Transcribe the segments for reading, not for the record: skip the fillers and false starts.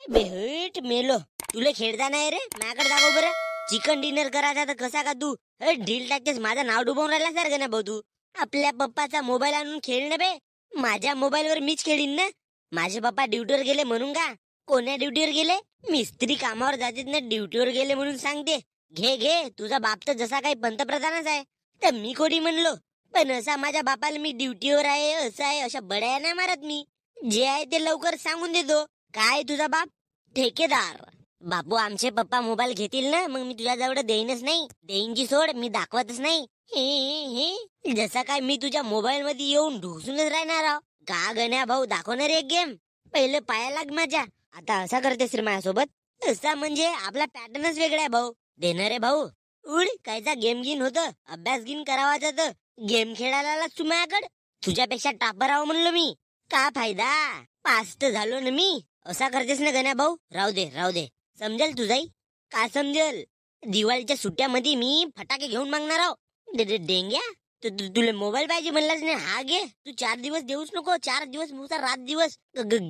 बेहट मेलो. तुला खेळता नाही रे, माझ्याकडे दाखव बरं. चिकन डिनर करायचा तर कसा का तू ढील टाकतेस, माझं नाव डुबवून राहिला सारखं ना भाऊ तू. आपल्या पप्पाचा मोबाईल आणून खेळ ना बे. माझ्या मोबाईलवर मीच खेळीन ना. माझे पप्पा ड्युटीवर गेले म्हणून का? कोण्या ड्युटीवर गेले? मिस्त्री कामावर जातात ना, ड्युटीवर गेले म्हणून सांगते. घे घे, तुझा बाप तर जसा काही पंतप्रधानच आहे. तर मी कोणी म्हणलो? पण असा माझ्या बापाला मी ड्युटीवर आहे असं आहे अशा बड्या नाही मारत मी. जे आहे ते लवकर सांगून देतो. काय तुझा बाप? ठेकेदार. बापू, आमचे पप्पा मोबाईल घेतील ना, मग मी तुझ्याजवळ देईनच नाही. देईनची सोड, मी दाखवतच नाही. हे जसा काय मी तुझ्या मोबाईल मध्ये येऊन ढुसूनच राहणार आहो का? गण्या भाऊ, दाखवणार एक गेम. पहिले पाया लाग माझ्या. आता असा करतेस रे माझ्यासोबत? असा म्हणजे आपला पॅटर्नच वेगळा आहे भाऊ. देणार रे भाऊ. उड कायचा गेम गिन होत, अभ्यास गिन करावाचा तर गेम खेळायला आलास तू माझ्याकडे. तुझ्यापेक्षा टापर आहो म्हणलो मी. का फायदा? पास तर झालो ना मी. असा करतेस ना गण्या भाऊ? राहू दे राहू दे. समजेल तुझाही? का समजेल? दिवाळीच्या सुट्ट्यामध्ये मी फटाके घेऊन मागणार आहो. डेंग्या, तुला मोबाईल पाहिजे म्हणलास नाही? हा घे. तू 4 दिवस देऊच नको. 4 दिवस नुसता रात दिवस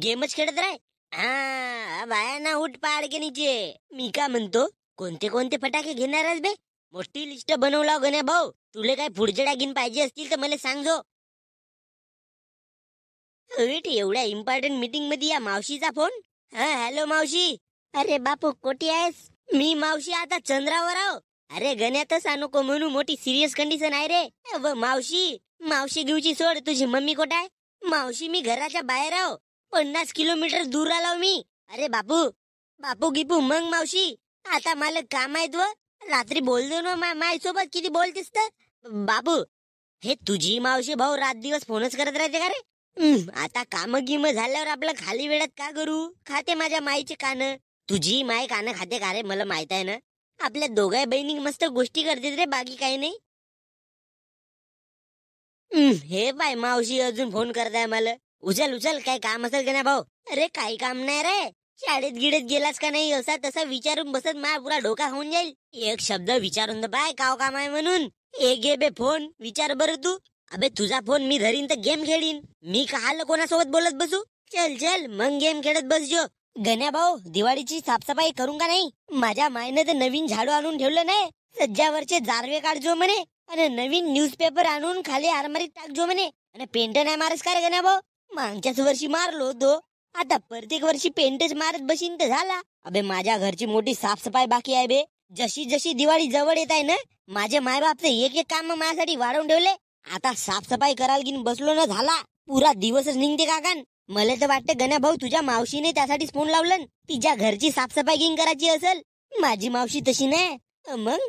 गेमच खेळत राह. हा बाया ना, उठ पाड के नीचे. मी का म्हणतो, कोणते कोणते फटाके घेणार आहेस बे? मोठी लिस्ट बनवला गण्या भाऊ. तुले काय पुढच्या डागीन पाहिजे असतील तर मला सांगजो. एवढ्या इम्पॉर्टंट मीटिंग मध्ये या मावशीचा फोन. हा, हॅलो मावशी. अरे बापू, कोठी आहेस? मी मावशी आता चंद्रावर आहो. अरे गण्यात नको म्हणू, मोठी सिरियस कंडिशन आहे रे. मावशी, मावशी घेऊची सोड. तुझी मम्मी कोठ आहे? मावशी, मी घराच्या बाहेर आहो. 50 किलोमीटर दूर आलो मी. अरे बापू, बापू गिपू मग मावशी. आता मला काम आहे तू. रात्री बोललो ना माझ्यासोबत, किती बोलतेस तर. बापू, हे तुझी मावशी भाऊ रात दिवस फोनच करत राहते का रे? आता काम गिम झाल्यावर आपलं खाली वेळात का करू? खाते माझ्या माईचे कान. तुझी माय कान खाते का रे? मला माहित आहे ना. आपल्या दोघा बहिणी मस्त गोष्टी करते रे, बाकी काही नाही. हे बाय, मावशी अजून फोन करताय मला. उचल उचल, काय काम असेल का ना भाऊ? अरे काही काम नाही रे. शाळेत गिळेत गेलास का नाही असा तसा विचारून बसत मा पुरा डोका होऊन जाईल. एक शब्द विचारून तर बाय काव काम आहे म्हणून. एक घे बे फोन, विचार बरं तू. अबे तुझा फोन मी धरीन तर गेम खेळीन. मी काल कोणासोबत बोलत बसू? चल चल, मग गेम खेळत बसजो. गण्या भाऊ, दिवाळीची साफसफाई करून का नाही? माझ्या मायने तर नवीन झाडू आणून ठेवलं नाही. सज्जावरचे जारवे काढजो म्हणे. आणि नवीन न्यूजपेपर आणून खाली आरमारीत टाकजो म्हणे. आणि पेंट नाही मारस का रे गण्या भाऊ? मागच्याच वर्षी मारलो होतो. आता प्रत्येक वर्षी पेंटच मारत बसीन तर झाला. अबे माझ्या घरची मोठी साफसफाई बाकी आहे बे. जशी जशी दिवाळी जवळ येत आहे ना, माझे मायबाप एक एक काम माझ्यासाठी वाढवून ठेवले. आता साफसफाई करायला घेऊन बसलो ना, झाला पुरा दिवसच निघते काकान. मला तर वाटतं गण्या भाऊ, तुझ्या मावशीने त्यासाठीच फोन लावलं. तिच्या घरची साफसफाई घेऊन करायची असेल. माझी मावशी तशी नाही. मग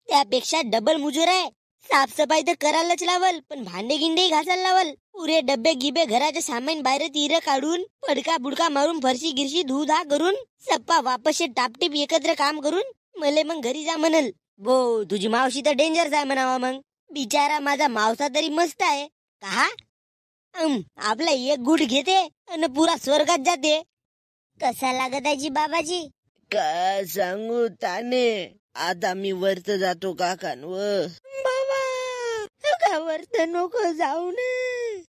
त्यापेक्षा डबल मुजूर आहे. साफसफाई तर करायलाच लावल, पण भांडे गिंडे घासायला लावल. पुरे डब्बे गिबे घराचे सामान बाहेर तीर काढून, पडका बुडका मारून, फरशी गिरशी धुधा करून, सप्पा वापस टापटीप एकत्र काम करून मले मग घरी जा म्हणल. बो, तुझी मावशी तर डेंजरच आहे म्हणावा. मग बिचारा माझा मावसा तरी मस्त आहे का? आपला एक गुट घेते आणि पुरा स्वर्गात जाते. कसा लागत आहे जी बाबाजी? काय सांगू ताने, आता मी वरत जातो काकांवर. बाबा, वरत नको जाऊ ना.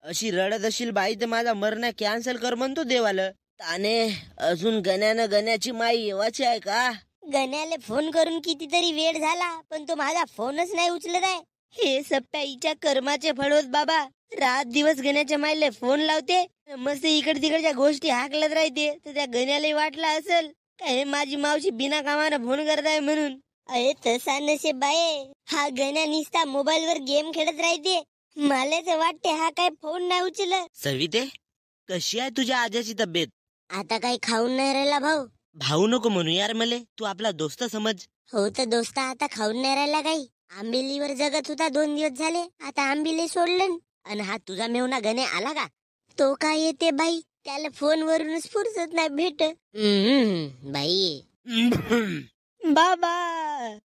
अशी रडत असेल बाई तर माझा मरण कॅन्सल कर म्हणतो देवाला. ताने, अजून गण्याची माई येवाची आहे का? गण्याले फोन करून कितीतरी वेळ झाला, पण तो माझा फोनच नाही उचलत आहे. हे सप्प्याईच्या कर्माचे फळ होत बाबा. रात दिवस गण्याच्या माईले फोन लावते, मस्त इकड तिकडच्या गोष्टी हाकलत राहते. तर त्या गण्याला वाटला असेल काय माझी मावशी बिना कामानं फोन करत आहे म्हणून. अरे तसा नसे बाये, हा गण्या निसता मोबाईल वर गेम खेळत राहते. मला तर वाटते हा काय फोन नाही उचलत. सविते, कशी आहे तुझ्या आजाची तब्येत? आता काही खाऊन नाही राहिला भाऊ. भाऊ नको म्हणू यार मले, तू आपला दोस्त समज. हो तर दोस्त, आता खाऊन नाही राहिला काही. आंबिलीवर जगत होता 2 दिवस झाले, आता आंबिले सोडलं. आणि हा तुझा मेवना गणे आला का? तो काय येते बाई, त्याला फोन वरूनच फुरसत नाही भेट. बाई बाबा,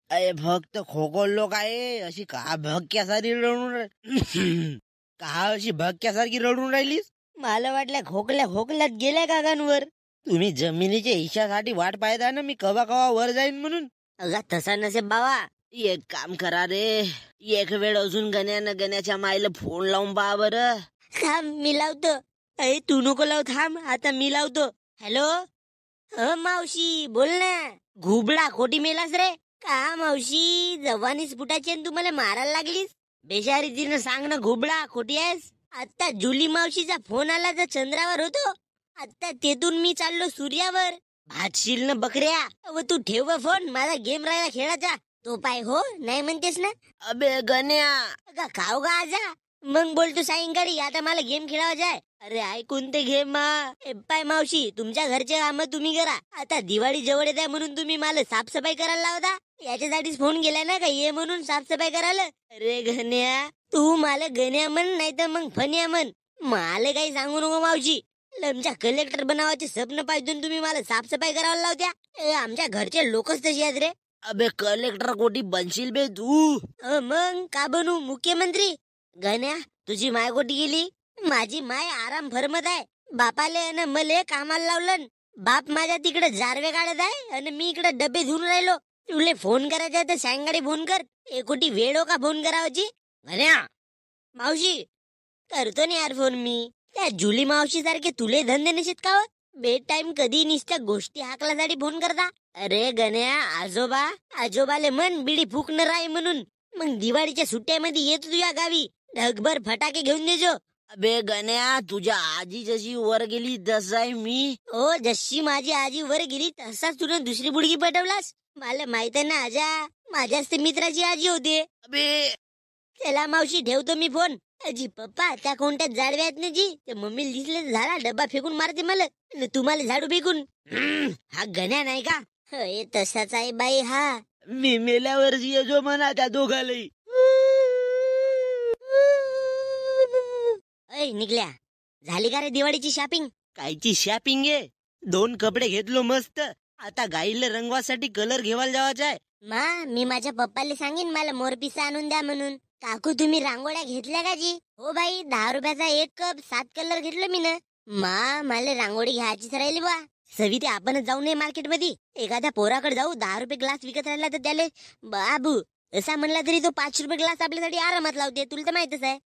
अरे भक्त खोकलो काय? अशी का भक्क्यासारखी रडून का अशी भक्क्यासारखी रडून राहिलीस? मला वाटलं खोकल्यात गेल्या काकांवर. तुम्ही जमिनीच्या हिशासाठी वाट पाहता ना, मी कवा कवा वर जाईन म्हणून. अगा तसा नसे बाबा. एक काम करा रे, एक वेळ अजून गण्याच्या माईला फोन लावून पहा बरं. थांब, मी लावतो. अरे तू नको लाव, थांब, आता मी लावतो. हॅलो मावशी बोल ना. घुबडा खोटी मेलास रे का मावशी? जवानी स्फुटाची आणि तू मला मारायला लागलीस. बेचारी तिनं सांग ना घुबडा खोटी आहेस. आता जुली मावशीचा फोन आला तर चंद्रावर होतो. आता तेथून मी चाललो सूर्यावर. भातशील ना बकऱ्या. व तू ठेव फोन, माझा गेम राहिला खेळाचा. तो पाय हो नाही म्हणतेस ना. अबे गण्या, का खाऊ का आजा? मग बोलतो सायंकाळी आता मला गेम खेळायचा आहे. अरे ऐकून ते गेम पाय मावशी, तुमच्या घरचे काम तुम्ही करा. आता दिवाळी जवळ येत आहे म्हणून तुम्ही मला साफसफाई करायला लावता. याच्यासाठीच फोन केलाय ना का ये म्हणून साफसफाई करायला. अरे गण्या, तू मला गण्या म्हण नाही तर मग फन्या म्हण. मला काही सांगू नको मावशी. आमच्या कलेक्टर बनावाचे स्वप्न पाहिजे तुम्ही मला साफसफाई करायला लावत्या. आमच्या घरचे लोकच तशी आहेत रे. अबे कलेक्टर कोटी बनशील बे तू. मग का बनू मुख्यमंत्री? गण्या, तुझी माय कोटी गेली? माझी माय आराम फरमत आहे. बापाले अन मले कामाला लावलं. बाप माझ्या तिकडे जारवे काढत आहे आणि मी इकडे डबे धुवून राहिलो. तुले फोन करायचा तर सायंकाळी फोन कर. एकोटी वेळ हो का फोन करावाची? गण्या मावशी करतो ना यार फोन मी. त्या जुली मावशी सारखे तुले धंदे नसेत का? बेड टाइम कधी निसत्या गोष्टी हाकलासाठी फोन करता. अरे गण्या, आजोबाले मन बिडी फुक न राय म्हणून. मग दिवाळीच्या सुट्ट्यामध्ये येतो तुझ्या गावी. ढगभर फटाके घेऊन देजो. अबे गण्या, तुझ्या आजी जशी वर गेली तसं आहे मी. ओ जशी माझी आजी वर गेली तसाच तुला दुसरी बुडगी पटवलास. मला माहित आहे ना आजा, माझ्याच ते मित्राची आजी होते. अबे चला मावशी ठेवतो मी फोन. अजी पप्पा त्या कोणत्या जाडव्या आहेत ना जी, ते मम्मीला दिसले झाला डब्बा फेकून मारते मला. तुम्हाला झाडू फेकून. हा गण्या नाही का? हे तसाच आहे बाई हा. मी मेल्यावर येजो म्हणा त्या दोघालाही. अय निकल्या, झाली का रे दिवाळीची शॉपिंग? कायची शॉपिंग आहे? 2 कपडे घेतलो मस्त. आता गाईला रंगवासाठी कलर घेवायला जावाचा आहे. मी माझ्या पप्पाला सांगेन मला मोरपिसा आणून द्या म्हणून. काकू तुम्ही रांगोळ्या घेतल्या का जी? हो बाई, 10 रुपयाचा 1 कप 7 कलर घेतलं मी ना. मला रांगोळी घ्यायचीच राहिली बा. सविते आपणच जाऊ नये मार्केट मध्ये. एखाद्या पोराकडे जाऊ, 10 रुपये ग्लास विकत राहिला तर त्याले बाबू असा म्हणला तरी तो 5 रुपये ग्लास आपल्यासाठी आरामात लावते. तुला तर माहितच आहे.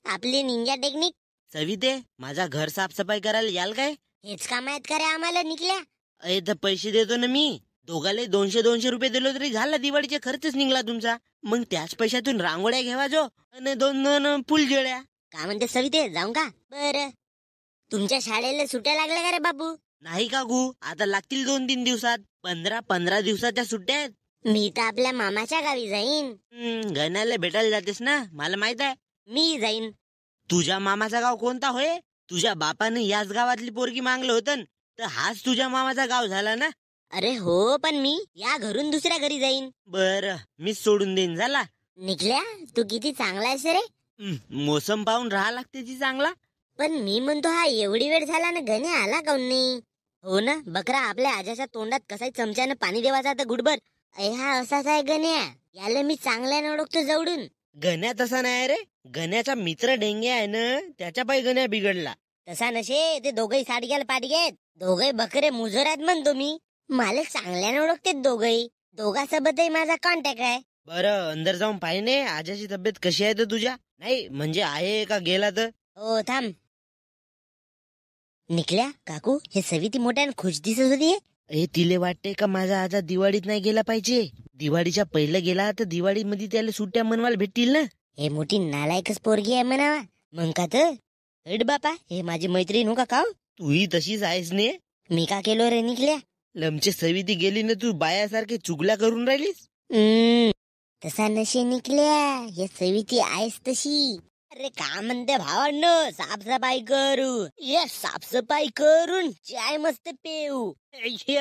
आपली निंजा टेक्निक. सविते, माझा घर साफसफाई करायला याल काय? हेच काम आहेत का रे आम्हाला निकल्या? अरे तर पैसे देतो ना मी. दोघाले 200 रुपये दिलो तरी झाला, दिवाळीचा खर्चच निघला तुमचा. मग त्याच पैशातून रांगोळ्या घेवा जो आणि 2 फुलझड्या. का म्हणते सविते, जाऊ का? बर, तुमच्या शाळेला सुट्ट्या लागल्या का रे बाबू? नाही का गु, आता लागतील 2-3 दिवसात. 15 दिवसाच्या सुट्ट्या आहेत. मी तर आपल्या मामाच्या गावी जाईन. गण्याला भेटायला जातेस ना, मला माहित आहे. मी जाईन. तुझ्या मामाचा गाव कोणता होय? तुझ्या बापाने याच गावातली पोरगी मागलं होतं तर हाच तुझ्या मामाचा गाव झाला ना. अरे हो, पण मी या घरून दुसऱ्या घरी जाईन. बर, मीच सोडून देईन झाला. निकल्या, तू किती चांगला आहेस रे. मोसम पाहून राहा लागते ती चांगला. पण मी म्हणतो हा एवढी वेळ झाला ना, गण्या आला काऊन नाही? हो ना, बकरा आपल्या आजाच्या तोंडात कसाही चमच्यानं पाणी देवाचा तर गुडभर. हा असाच आहे गण्या. याला मी चांगल्यानं ओळखतो जवळून. गण्या तसा नाही रे. गण्याचा मित्र डेंगे आहे ना, त्याच्या पायी गण्या बिघडला. तसा नशे, ते दोघही साडग्याला पाडगेत. दोघही बकरे मुजोर आहेत म्हणतो मी. मला चांगल्यानं ओळखते दोघही. दोघांसोबतही माझा कॉन्टॅक्ट आहे. बरं, अंदर जाऊन पाहिने आजाची तब्येत कशी आहे तर तुझ्या. नाही म्हणजे आहे का गेला तर. हो थांब. निकल्या काकू, हे सविती मोठ्यानं खुश दिसत होती. हे तिले वाटते का माझा आजा दिवाळीत नाही गेला पाहिजे. दिवाळीच्या पहिलं गेला तर दिवाळीमध्ये त्याला सुट्ट्या मनवायला भेटतील ना. हे मोठी नालायकच पोरगी आहे म्हणावा. मग का तर हट बापा, हे माझी मैत्रीण हो का काव? तूही तशीच आहेस ने. मी का केलो रे निकल्या? लमचे सविती गेली ना, तू बायासारखे चुगल्या करून राहिलीस. तसा नशे निकल्या, हे सविती आहेस तशी. अरे का म्हणते भावांनो, साफसफाई करू. ये साफसफाई करून चाय मस्त पेऊ.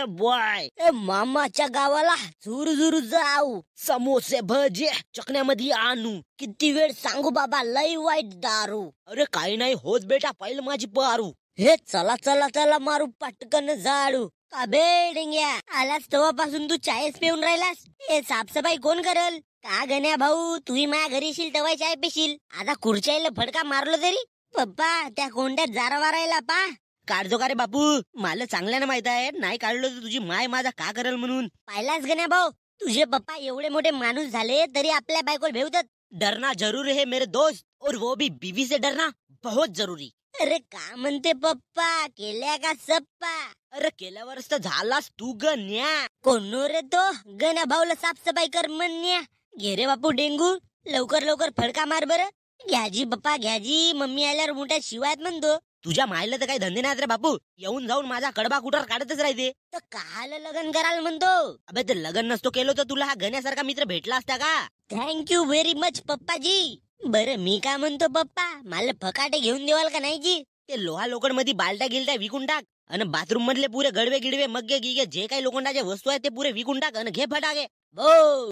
बॉय, मामाच्या गावाला झुरू जाऊ. समोसे भजे चकण्यामध्ये आणू. किती वेळ सांगू बाबा, लई वाईट दारू. अरे काही नाही होत बेटा, पाहिलं माझी पारू. हे चला चला चला मारू पटकन झाडू. का बे डेंग्या, आलास तेव्हापासून तू चायच पिऊन राहिलास. हे साफसफाई कोण करल? का गण्या भाऊ, तुम्ही माझ्या घरी येशील तेव्हा चाय पेशील. आता खुर्च्याला फडका मारलो तरी पप्पा त्या कोंड्यात जारा वारायला पा. काढजो का रे बापू, मला चांगल्यानं माहित आहे. नाही काढलो तर तुझी माय माझा का करल म्हणून. पाहिलास गण्या भाऊ, तुझे पप्पा एवढे मोठे माणूस झाले तरी आपल्या बायकोला भेवतात. डरना जरूर है मेरे दोस्त, और वो भी बीवी से डरना बहुत जरुरी. अरे का म्हणते पप्पा, केल्या का सप्पा? अरे केल्यावरच तर झालास तू गण्या. कोण रे तो? गण्या भाऊला साफसफाई कर म्हणण्या. घे रे बापू डेंगू, लवकर लवकर फडका मार बरं. घ्याजी पप्पा घ्याजी, मम्मी आल्यावर मोठ्या शिवायत म्हणतो. तुझ्या मायला तर काही धंदे नाहीत रे बापू, येऊन जाऊन माझा कडबा कुटर काढतच राहते. तर काल लग्न कराल म्हणतो. अबे ते लग्न नसतो केलो तर तुला हा गण्यासारखा मित्र भेटला असता का? थँक्यू व्हेरी मच पप्पाजी. बरं मी काय म्हणतो पप्पा, मला फकाटे घेऊन देवाल का नाही जी? ते लोहा लोखंड मध्ये बालट्या गिलट्या विकून टाक, आणि बाथरूम मधले पुरे गडवे गिडवे मग्गे गिगे जे काही लोखंडाचे वस्तू आहेत ते पुरे विकून टाक आणि घे फटाके. हो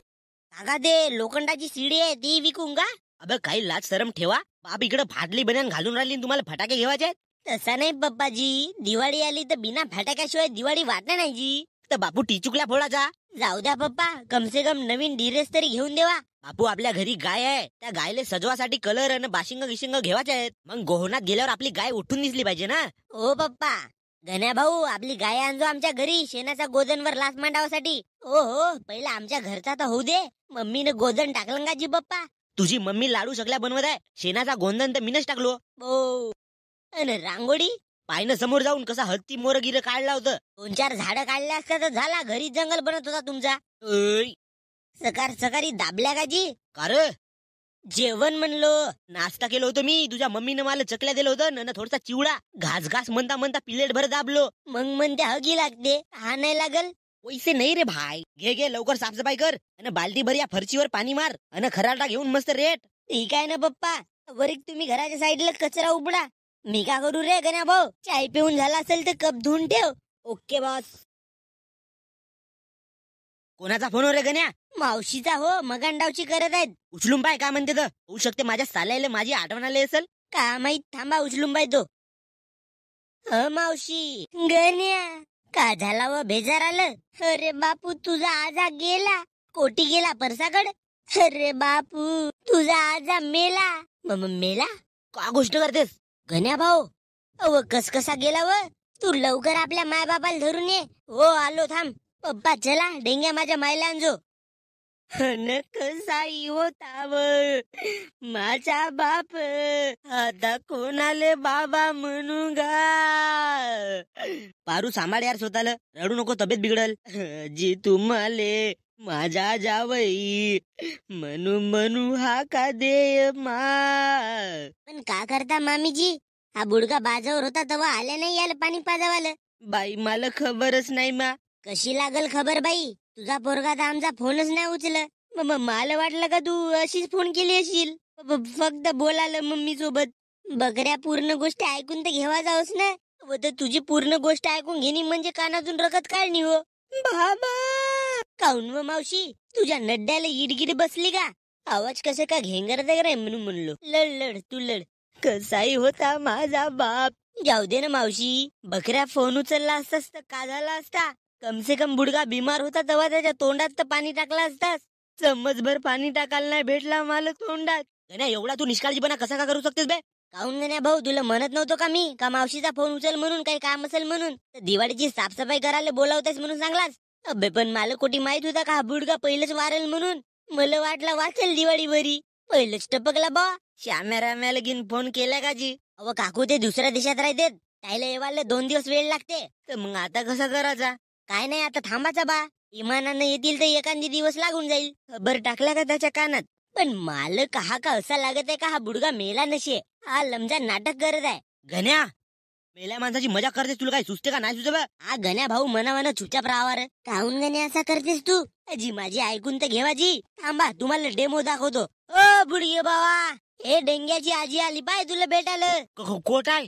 काका, ते लोखंडाची शिडी आहे ती विकून का? अबे काही लाज शरम ठेवा. बाप इकडे फाटली बन्यान घालून राहिली आणि तुम्हाला फटाके घेवायचे आहेत? तसा नाही पप्पाजी, दिवाळी आली तर बिना फटाक्याशिवाय दिवाळी वाटणार नाही जी. तर बापू टिचुकल्या फोडाचा. जाऊ द्या पप्पा, कमसे कम नवीन ड्रेस तरी घेऊन देवा. बापू आपल्या घरी गाय आहे, त्या गायले सजवासाठी कलर आणि बाशिंग गिशिंग घेवायचे आहेत. मग गोहनात गेल्यावर आपली गाय उठून दिसली पाहिजे ना. ओ पप्पा, गण्या भाऊ आपली गाय आणजो आमच्या घरी शेणाच्या गोदनवर लाच मांडावासाठी. ओ हो, पहिला आमच्या घरचा तर होऊ दे. मम्मीने गोदन टाकलं का जी पप्पा? तुझी मम्मी लाडू शकल्या बनवत आहे, शेणाचा गोंधन तर मीनच टाकलो. ओ अन रांगोळी पायनं समोर जाऊन कसा हत्ती मोर गिर काढला होतं. 2-4 झाडं काढल्या असत्या तर झाला, घरी जंगल बनत होता तुमचा. ऐ, सकाळ सकाळी दाबल्या का जी? कार जेवण म्हणलो. नाश्ता केलं होतं मी, तुझ्या मम्मीनं मला चकल्या दिलं होतं ना थोडासा चिवडा. घास घास म्हणता म्हणता प्लेट भर दाबलो. मग म्हणते हगी लागते, हा नाही लागल. वैसे नाही रे भाई. घे घे लवकर साफसफाई कर आणि बाल्टी भर या फरशीवर पाणी मार आणि खराटा घेऊन मस्त रेट. ठीक आहे ना पप्पा. वरीक तुम्ही घराच्या साईडला कचरा उपडा. मी का करू रे गण्या भाऊ? चाय पिऊन झाला असेल तर कप धुवून ठेव. Okay boss. कोणाचा फोन रे गण्या? मावशीचा हो, मगांडावची करत आहेत. उचलून पाय, काय म्हणते तर होऊ शकते माझ्या साल्याला माझी आठवण आली असेल. का माहित, थांबा उचलून बाय तो. मावशी. गण्या का झाला व बेजार आलं? अरे बापू तुझा आजा गेला. कोटी गेला परसाकड. अरे बापू तुझा आजा मेला. मेला? का गोष्ट करतेस? गण्या भाऊ, अव कस कसा गेला व? तू लवकर आपल्या माय बापाला धरून ये. हो आलो, थांब. पप्पा चला, डेंग्या माझ्या मायला आणजो. कसाई होता व माझा बाप, आता कोणाले बाबा म्हणू गा. पारू सांभाळ यार स्वतःला, रडू नको, तब्येत बिघडल. जी तुम्हाले माझा जावई म्हणू म्हणू हा का दे मा. पण का करता मामीजी? हा बुडका बाजावर होता तेव्हा आल्या नाही याला पाणी पाजावालं. बाई मला खबरच नाही मा. कशी लागल खबर बाई? तुझा पोरगा तर आमचा फोनच नाही उचल. मला वाटलं का तू अशीच फोन केली असेल. फक्त बोलालं मम्मी सोबत. बकऱ्या पूर्ण गोष्ट ऐकून तर घेवा जाऊस ना. व तर तुझी पूर्ण गोष्ट ऐकून घेणी म्हणजे कानातून रगत काढणी हो. बाबा काऊन व मावशी, तुझ्या नड्ड्याला इडगिड बसली का? आवाज कसं का घेंगरत काय म्हणून म्हणलो. लड लड तू लड. कसाही होता माझा बाप. जाऊ दे ना मावशी, बकऱ्या फोन उचलला असतास तर का झाला असता? कमसे कम बुडगा बिमार होता तेव्हा त्याच्या तोंडात तर पाणी टाकला असतास. चम्मचभर पाणी टाकायला नाही भेटला मला तोंडात. गण्या एवढा तू निष्काळजीपणा कसा का करू शकतेस बे? काऊन गण्या भाऊ, तुला म्हणत नव्हतो का मी का मावशीचा फोन उचल म्हणून, काही काम असेल म्हणून? तर दिवाळीची साफसफाई करायला बोलावतेस म्हणून सांगलास. अबे पण मला कोटी माहित होता का हा बुडगा पहिलंच वारेल म्हणून? मला वाटलं वाचेल दिवाळी भरी. पहिलंच टपकला बा. श्याम्या राम्याला घेऊन फोन केला का जी? अव काकू ते दुसऱ्या देशात राहतात, त्याला येवायला 2 दिवस वेळ लागते. तर मग आता कसा करायचा? काय नाही, आता थांबाचा बा. इमानानं येतील तर एखादी दिवस लागून जाईल. खबर टाकला का त्याच्या कानात? पण माल कहा का असा लागत आहे का हा बुडगा मेला नशे, हा लमजा नाटक करत आहे. गण्या मेल्या माणसाची मजा करतेस, तुला काय सुचते का नाही सुचत? हा गण्या भाऊ मनावानं चुपचाप राहावर. काहून गण्या असा करतेस तू? जी माझी ऐकून तर घेवा जी. थांबा तुम्हाला डेमो दाखवतो. ओ बुडगे बाबा, हे डेंग्याची आजी आली पाय तुला भेटायला. कोट आहे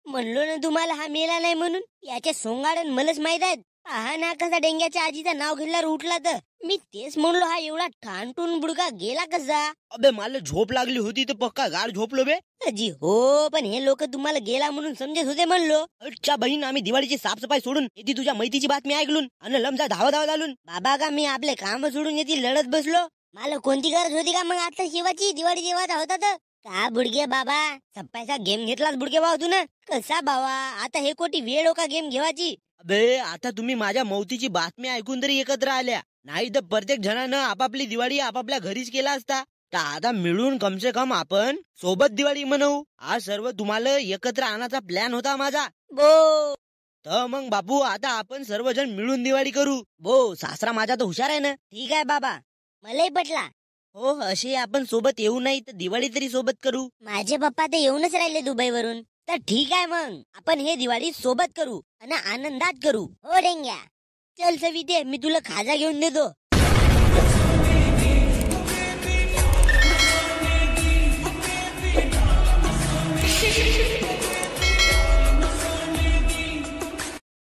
म्हणलो ना तुम्हाला हा मेला नाही म्हणून. याच्या सोंगाडन मलाच माहित आहेत. पहा ना कसा डेंग्याच्या आजीचं नाव घेतल्यावर उठला तर. मी तेच म्हणलो हा एवढा ठाणटून बुडका गेला कसा? अबे मला झोप लागली होती तर पक्का गाड झोपलो बे. जी हो, पण हे लोक तुम्हाला गेला म्हणून समजत होते म्हणलो. अच्छा बहीण, आम्ही दिवाळीची साफसफाई सोडून येते तुझ्या मैतीची बातमी ऐकलून आणि लमजा धावा धावा झालून. बाबा का मी आपले काम सोडून येते लढत बसलो? मला कोणती गरज होती का मग आता शिवाची? दिवाळी जेव्हाचा होता तर का बुडगे बाबा सप्पायचा गेम घेतलास बुडगे बाबा तू ना कसा बाबा आता हे कोटी वेळ हो का गेम घेवायची. अबे आता तुम्ही माझ्या मौतीची बातमी ऐकून तरी एकत्र आल्या, नाही तर प्रत्येक जणानं आपापली दिवाळी आपापल्या घरीच केला असता. तर आता मिळून कमसे कम आपण सोबत दिवाळी मनवू. आज सर्व तुम्हाला एकत्र आणायचा प्लॅन होता माझा. बो तर मग बापू आता आपण सर्वजण मिळून दिवाळी करू. बो सासरा माझा तर हुशार आहे ना. ठीक आहे बाबा मलाही पटला. हो असे आपण सोबत येऊ नाही तर दिवाळी तरी सोबत करू. माझे पप्पा ते येऊनच राहिले दुबईवरून. तर ठीक आहे मग आपण हे दिवाळी सोबत करू आणि आनंदात करू. हो डेंग्या चल सविते मी तुला खाजा घेऊन देतो.